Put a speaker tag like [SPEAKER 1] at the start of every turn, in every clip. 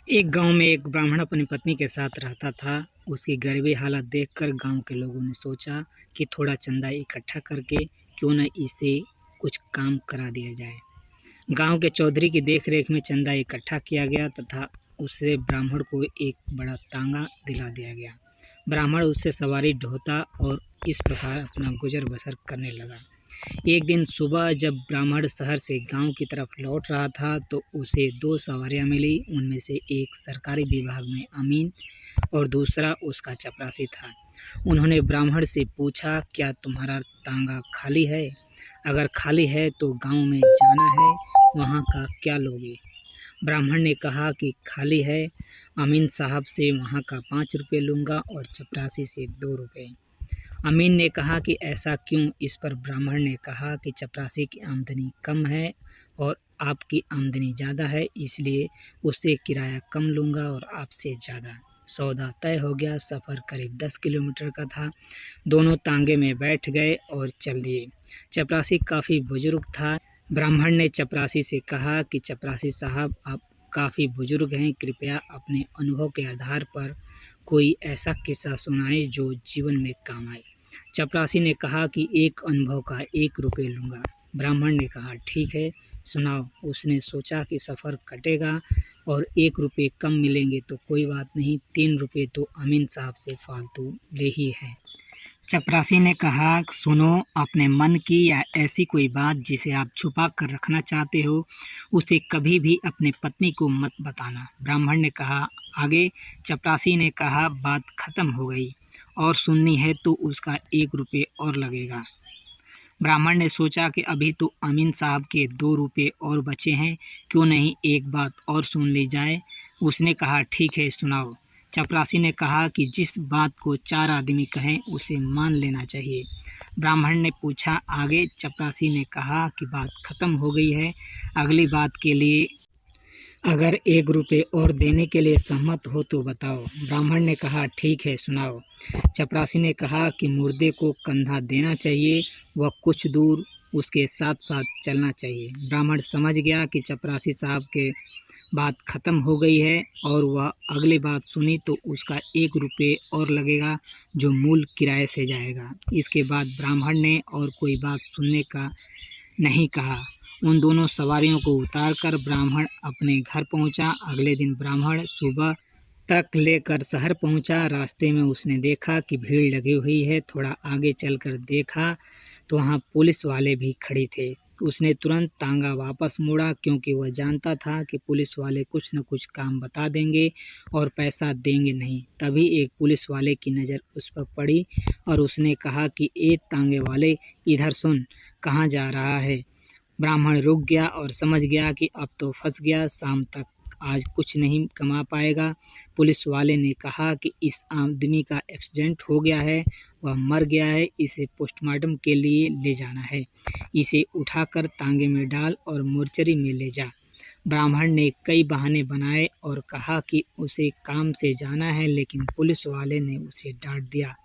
[SPEAKER 1] एक गांव में एक ब्राह्मण अपनी पत्नी के साथ रहता था। उसकी गरीबी हालत देखकर गांव के लोगों ने सोचा कि थोड़ा चंदा इकट्ठा करके क्यों न इसे कुछ काम करा दिया जाए। गांव के चौधरी की देखरेख में चंदा इकट्ठा किया गया तथा उससे ब्राह्मण को एक बड़ा तांगा दिला दिया गया। ब्राह्मण उससे सवारी ढोता और इस प्रकार अपना गुजर बसर करने लगा। एक दिन सुबह जब ब्राह्मण शहर से गांव की तरफ लौट रहा था तो उसे दो सवारियां मिली। उनमें से एक सरकारी विभाग में अमीन और दूसरा उसका चपरासी था। उन्होंने ब्राह्मण से पूछा, क्या तुम्हारा तांगा खाली है? अगर खाली है तो गांव में जाना है, वहां का क्या लोगे? ब्राह्मण ने कहा कि खाली है। अमीन साहब से वहां का 5 रुपये लूँगा और चपरासी से 2 रुपये। अमीन ने कहा कि ऐसा क्यों? इस पर ब्राह्मण ने कहा कि चपरासी की आमदनी कम है और आपकी आमदनी ज़्यादा है, इसलिए उससे किराया कम लूँगा और आपसे ज़्यादा। सौदा तय हो गया। सफ़र करीब 10 किलोमीटर का था। दोनों तांगे में बैठ गए और चल दिए। चपरासी काफ़ी बुजुर्ग था। ब्राह्मण ने चपरासी से कहा कि चपरासी साहब, आप काफ़ी बुजुर्ग हैं, कृपया अपने अनुभव के आधार पर कोई ऐसा किस्सा सुनाएं जो जीवन में काम आए। चपरासी ने कहा कि एक अनुभव का 1 रुपये लूँगा। ब्राह्मण ने कहा, ठीक है, सुनाओ। उसने सोचा कि सफ़र कटेगा और 1 रुपये कम मिलेंगे तो कोई बात नहीं, 3 रुपये तो अमीन साहब से फालतू ले ही है। चपरासी ने कहा, सुनो, अपने मन की या ऐसी कोई बात जिसे आप छुपा कर रखना चाहते हो, उसे कभी भी अपनी पत्नी को मत बताना। ब्राह्मण ने कहा, आगे? चपरासी ने कहा, बात खत्म हो गई और सुननी है तो उसका 1 रुपये और लगेगा। ब्राह्मण ने सोचा कि अभी तो अमीन साहब के 2 रुपये और बचे हैं, क्यों नहीं एक बात और सुन ली जाए। उसने कहा, ठीक है, सुनाओ। चपरासी ने कहा कि जिस बात को 4 आदमी कहें उसे मान लेना चाहिए। ब्राह्मण ने पूछा, आगे? चपरासी ने कहा कि बात खत्म हो गई है, अगली बात के लिए अगर 1 रुपये और देने के लिए सहमत हो तो बताओ। ब्राह्मण ने कहा, ठीक है, सुनाओ। चपरासी ने कहा कि मुर्दे को कंधा देना चाहिए, वह कुछ दूर उसके साथ साथ चलना चाहिए। ब्राह्मण समझ गया कि चपरासी साहब के बात ख़त्म हो गई है और वह अगली बात सुनी तो उसका 1 रुपये और लगेगा, जो मूल किराए से जाएगा। इसके बाद ब्राह्मण ने और कोई बात सुनने का नहीं कहा। उन दोनों सवारियों को उतारकर ब्राह्मण अपने घर पहुंचा। अगले दिन ब्राह्मण सुबह तक लेकर शहर पहुंचा। रास्ते में उसने देखा कि भीड़ लगी हुई है। थोड़ा आगे चलकर देखा तो वहां पुलिस वाले भी खड़े थे। उसने तुरंत तांगा वापस मोड़ा, क्योंकि वह जानता था कि पुलिस वाले कुछ न कुछ काम बता देंगे और पैसा देंगे नहीं। तभी एक पुलिस वाले की नज़र उस पर पड़ी और उसने कहा कि ए तांगे वाले, इधर सुन, कहाँ जा रहा है? ब्राह्मण रुक गया और समझ गया कि अब तो फंस गया, शाम तक आज कुछ नहीं कमा पाएगा। पुलिस वाले ने कहा कि इस आदमी का एक्सीडेंट हो गया है, वह मर गया है, इसे पोस्टमार्टम के लिए ले जाना है। इसे उठाकर तांगे में डाल और मोर्चरी में ले जा। ब्राह्मण ने कई बहाने बनाए और कहा कि उसे काम से जाना है, लेकिन पुलिस वाले ने उसे डांट दिया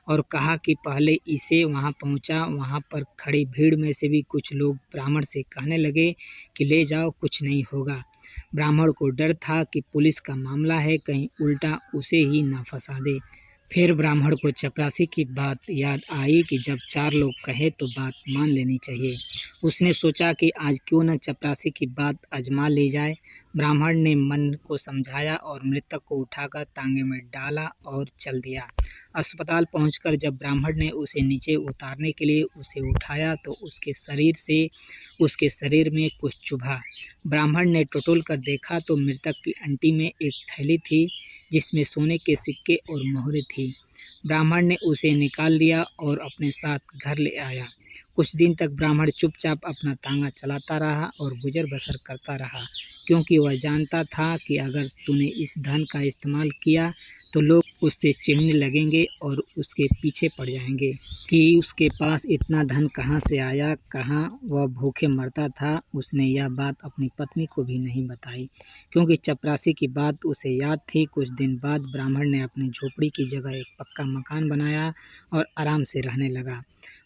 [SPEAKER 1] और कहा कि पहले इसे वहां पहुंचा। वहां पर खड़ी भीड़ में से भी कुछ लोग ब्राह्मण से कहने लगे कि ले जाओ, कुछ नहीं होगा। ब्राह्मण को डर था कि पुलिस का मामला है, कहीं उल्टा उसे ही ना फंसा दे। फिर ब्राह्मण को चपरासी की बात याद आई कि जब 4 लोग कहे तो बात मान लेनी चाहिए। उसने सोचा कि आज क्यों न चपरासी की बात आजमा ली जाए। ब्राह्मण ने मन को समझाया और मृतक को उठाकर तांगे में डाला और चल दिया। अस्पताल पहुंचकर जब ब्राह्मण ने उसे नीचे उतारने के लिए उसे उठाया तो उसके शरीर में कुछ चुभा। ब्राह्मण ने टटोल कर देखा तो मृतक की अंटी में एक थैली थी जिसमें सोने के सिक्के और मोहरें थी। ब्राह्मण ने उसे निकाल लिया और अपने साथ घर ले आया। कुछ दिन तक ब्राह्मण चुपचाप अपना तांगा चलाता रहा और गुजर बसर करता रहा, क्योंकि वह जानता था कि अगर तूने इस धन का इस्तेमाल किया तो लोग उससे चिढ़ने लगेंगे और उसके पीछे पड़ जाएंगे कि उसके पास इतना धन कहाँ से आया, कहाँ वह भूखे मरता था। उसने यह बात अपनी पत्नी को भी नहीं बताई, क्योंकि चपरासी की बात उसे याद थी। कुछ दिन बाद ब्राह्मण ने अपनी झोपड़ी की जगह एक पक्का मकान बनाया और आराम से रहने लगा।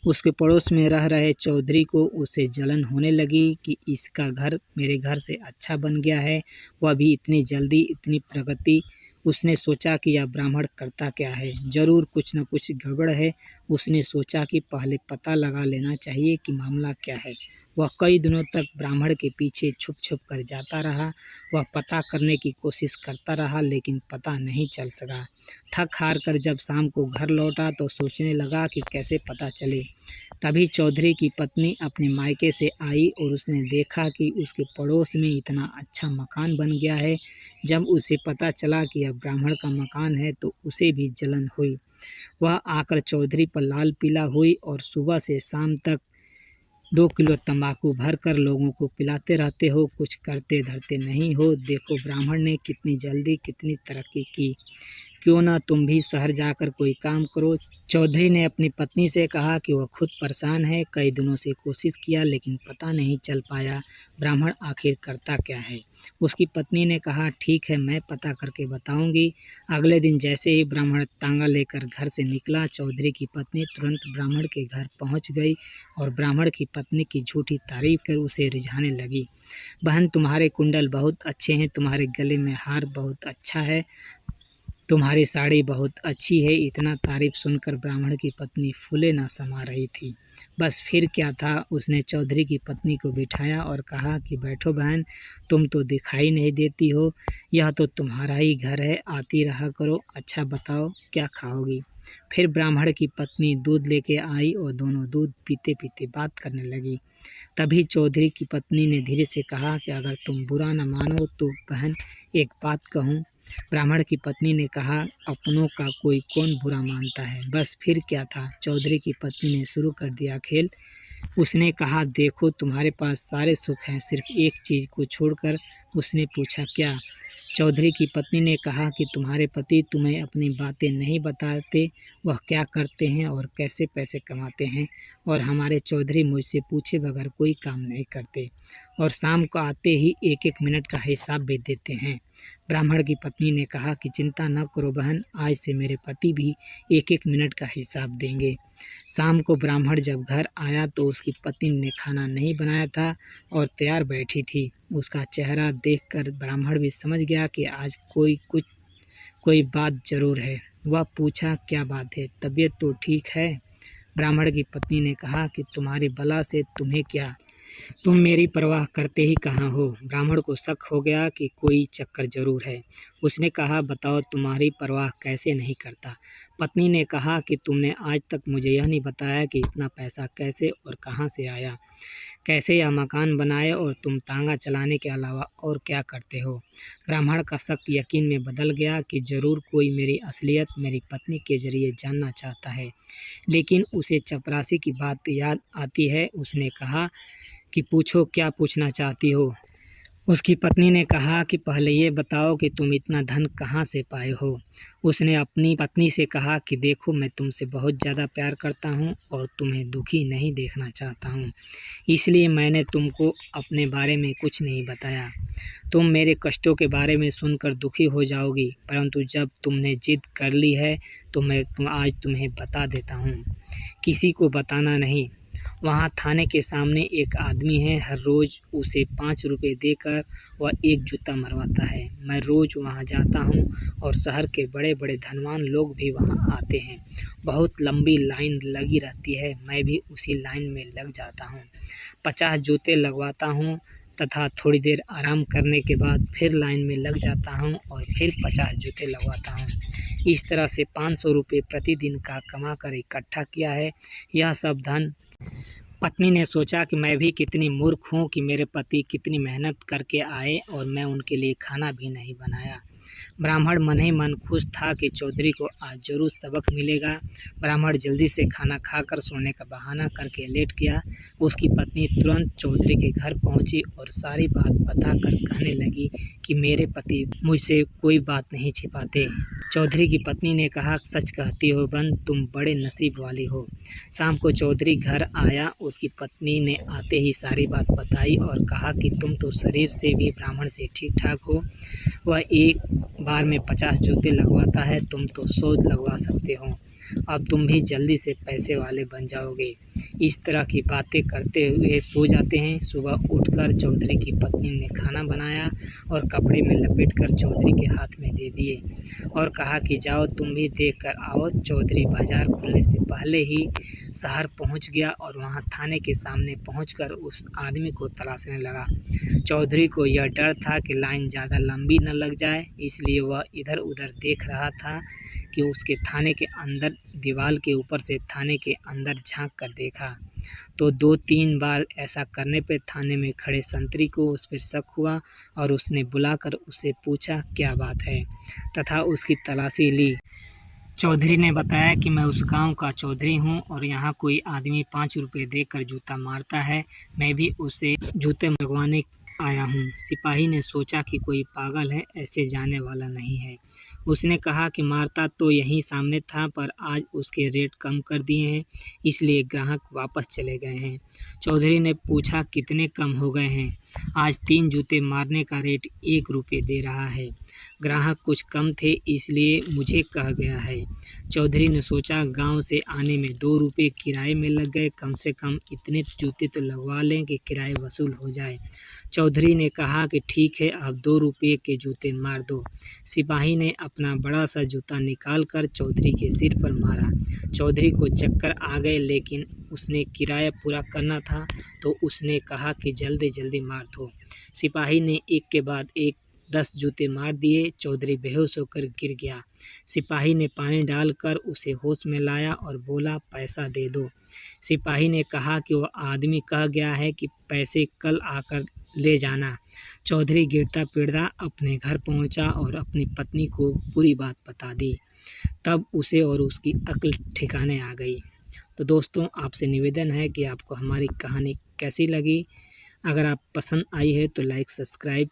[SPEAKER 1] उसके पड़ोस में रह रहे चौधरी को उसे जलन होने लगी कि इसका घर मेरे घर से अच्छा बन गया है, वह भी इतनी जल्दी, इतनी प्रगति। उसने सोचा कि यह ब्राह्मण करता क्या है, जरूर कुछ न कुछ गड़बड़ है। उसने सोचा कि पहले पता लगा लेना चाहिए कि मामला क्या है। वह कई दिनों तक ब्राह्मण के पीछे छुप छुप कर जाता रहा। वह पता करने की कोशिश करता रहा, लेकिन पता नहीं चल सका। थक हार कर जब शाम को घर लौटा तो सोचने लगा कि कैसे पता चले। तभी चौधरी की पत्नी अपने मायके से आई और उसने देखा कि उसके पड़ोस में इतना अच्छा मकान बन गया है। जब उसे पता चला कि यह ब्राह्मण का मकान है तो उसे भी जलन हुई। वह आकर चौधरी पर लाल पीला हुई और सुबह से शाम तक 2 किलो तंबाकू भरकर लोगों को पिलाते रहते हो, कुछ करते धरते नहीं हो। देखो ब्राह्मण ने कितनी जल्दी कितनी तरक्की की, क्यों ना तुम भी शहर जाकर कोई काम करो। चौधरी ने अपनी पत्नी से कहा कि वह खुद परेशान है, कई दिनों से कोशिश किया लेकिन पता नहीं चल पाया ब्राह्मण आखिर करता क्या है। उसकी पत्नी ने कहा ठीक है, मैं पता करके बताऊंगी। अगले दिन जैसे ही ब्राह्मण तांगा लेकर घर से निकला, चौधरी की पत्नी तुरंत ब्राह्मण के घर पहुंच गई और ब्राह्मण की पत्नी की झूठी तारीफ कर उसे रिझाने लगी। बहन, तुम्हारे कुंडल बहुत अच्छे हैं, तुम्हारे गले में हार बहुत अच्छा है, तुम्हारी साड़ी बहुत अच्छी है। इतना तारीफ सुनकर ब्राह्मण की पत्नी फूले न समा रही थी। बस फिर क्या था, उसने चौधरी की पत्नी को बिठाया और कहा कि बैठो बहन, तुम तो दिखाई नहीं देती हो, यह तो तुम्हारा ही घर है, आती रहा करो। अच्छा बताओ क्या खाओगी। फिर ब्राह्मण की पत्नी दूध लेके आई और दोनों दूध पीते पीते बात करने लगी। तभी चौधरी की पत्नी ने धीरे से कहा कि अगर तुम बुरा न मानो तो बहन एक बात कहूँ। ब्राह्मण की पत्नी ने कहा अपनों का कोई कौन बुरा मानता है। बस फिर क्या था, चौधरी की पत्नी ने शुरू कर दिया खेल। उसने कहा देखो तुम्हारे पास सारे सुख हैं, सिर्फ एक चीज़ को छोड़कर। उसने पूछा क्या। चौधरी की पत्नी ने कहा कि तुम्हारे पति तुम्हें अपनी बातें नहीं बताते, वह क्या करते हैं और कैसे पैसे कमाते हैं, और हमारे चौधरी मुझसे पूछे बगैर कोई काम नहीं करते और शाम को आते ही 1-1 मिनट का हिसाब भी देते हैं। ब्राह्मण की पत्नी ने कहा कि चिंता न करो बहन, आज से मेरे पति भी 1-1 मिनट का हिसाब देंगे। शाम को ब्राह्मण जब घर आया तो उसकी पत्नी ने खाना नहीं बनाया था और तैयार बैठी थी। उसका चेहरा देखकर ब्राह्मण भी समझ गया कि आज कोई बात जरूर है। वह पूछा क्या बात है, तबीयत तो ठीक है। ब्राह्मण की पत्नी ने कहा कि तुम्हारी बला से तुम्हें क्या, तुम मेरी परवाह करते ही कहाँ हो। ब्राह्मण को शक हो गया कि कोई चक्कर जरूर है। उसने कहा बताओ तुम्हारी परवाह कैसे नहीं करता। पत्नी ने कहा कि तुमने आज तक मुझे यह नहीं बताया कि इतना पैसा कैसे और कहाँ से आया, कैसे यह मकान बनाए, और तुम तांगा चलाने के अलावा और क्या करते हो। ब्राह्मण का शक यकीन में बदल गया कि जरूर कोई मेरी असलियत मेरी पत्नी के जरिए जानना चाहता है, लेकिन उसे चपरासी की बात याद आती है। उसने कहा कि पूछो क्या पूछना चाहती हो। उसकी पत्नी ने कहा कि पहले ये बताओ कि तुम इतना धन कहाँ से पाए हो। उसने अपनी पत्नी से कहा कि देखो मैं तुमसे बहुत ज़्यादा प्यार करता हूँ और तुम्हें दुखी नहीं देखना चाहता हूँ, इसलिए मैंने तुमको अपने बारे में कुछ नहीं बताया। तुम मेरे कष्टों के बारे में सुनकर दुखी हो जाओगी, परंतु जब तुमने जिद कर ली है तो मैं आज तुम्हें बता देता हूँ, किसी को बताना नहीं। वहाँ थाने के सामने एक आदमी है, हर रोज़ उसे 5 रुपये देकर वह एक जूता मरवाता है। मैं रोज़ वहाँ जाता हूँ और शहर के बड़े बड़े धनवान लोग भी वहाँ आते हैं। बहुत लंबी लाइन लगी रहती है, मैं भी उसी लाइन में लग जाता हूँ। 50 जूते लगवाता हूँ तथा थोड़ी देर आराम करने के बाद फिर लाइन में लग जाता हूँ और फिर 50 जूते लगवाता हूँ। इस तरह से 500 रुपये प्रतिदिन का कमा कर इकट्ठा किया है। यह सब धन। पत्नी ने सोचा कि मैं भी कितनी मूर्ख हूँ कि मेरे पति कितनी मेहनत करके आए और मैं उनके लिए खाना भी नहीं बनाया। ब्राह्मण मन ही मन खुश था कि चौधरी को आज जरूर सबक मिलेगा। ब्राह्मण जल्दी से खाना खाकर सोने का बहाना करके लेट गया। उसकी पत्नी तुरंत चौधरी के घर पहुंची और सारी बात बताकर कहने लगी कि मेरे पति मुझसे कोई बात नहीं छिपाते। चौधरी की पत्नी ने कहा, सच कहती हो बहन, तुम बड़े नसीब वाली हो। शाम को चौधरी घर आया। उसकी पत्नी ने आते ही सारी बात बताई और कहा कि तुम तो शरीर से भी ब्राह्मण से ठीक ठाक हो। वह एक बार में 50 जूते लगवाता है, तुम तो 100 लगवा सकते हो। अब तुम भी जल्दी से पैसे वाले बन जाओगे। इस तरह की बातें करते हुए सो जाते हैं। सुबह उठकर चौधरी की पत्नी ने खाना बनाया और कपड़े में लपेटकर चौधरी के हाथ में दे दिए और कहा कि जाओ तुम भी देख कर आओ। चौधरी बाजार खुलने से पहले ही शहर पहुंच गया और वहां थाने के सामने पहुंचकर उस आदमी को तलाशने लगा। चौधरी को यह डर था कि लाइन ज़्यादा लंबी न लग जाए, इसलिए वह इधर उधर देख रहा था कि उसके थाने के अंदर दीवार के ऊपर से थाने के अंदर झांक कर देखा तो 2-3 बार ऐसा करने पर थाने में खड़े संतरी को उस पर शक हुआ और उसने बुलाकर उससे पूछा क्या बात है तथा उसकी तलाशी ली। चौधरी ने बताया कि मैं उस गांव का चौधरी हूं और यहां कोई आदमी 5 रुपये देकर जूता मारता है, मैं भी उसे जूते लगवाने आया हूं। सिपाही ने सोचा कि कोई पागल है, ऐसे जाने वाला नहीं है। उसने कहा कि मारता तो यहीं सामने था, पर आज उसके रेट कम कर दिए हैं, इसलिए ग्राहक वापस चले गए हैं। चौधरी ने पूछा कितने कम हो गए हैं? आज 3 जूते मारने का रेट 1 रुपये दे रहा है। ग्राहक कुछ कम थे, इसलिए मुझे कह गया है। चौधरी ने सोचा गांव से आने में 2 रुपये किराए में लग गए, कम से कम इतने जूते तो लगवा लें कि किराए वसूल हो जाए। चौधरी ने कहा कि ठीक है, आप 2 रुपये के जूते मार दो। सिपाही ने अपना बड़ा सा जूता निकाल कर चौधरी के सिर पर मारा। चौधरी को चक्कर आ गए, लेकिन उसने किराया पूरा करना था तो उसने कहा कि जल्दी जल्दी मार दो। सिपाही ने एक के बाद एक 10 जूते मार दिए। चौधरी बेहोश होकर गिर गया। सिपाही ने पानी डालकर उसे होश में लाया और बोला, पैसा दे दो। सिपाही ने कहा कि वह आदमी कह गया है कि पैसे कल आकर ले जाना। चौधरी गिरता पिटता अपने घर पहुंचा और अपनी पत्नी को पूरी बात बता दी। तब उसे और उसकी अक्ल ठिकाने आ गई। तो दोस्तों, आपसे निवेदन है कि आपको हमारी कहानी कैसी लगी। अगर आप पसंद आई है तो लाइक सब्सक्राइब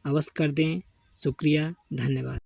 [SPEAKER 1] अवश्य कर दें। शुक्रिया, धन्यवाद।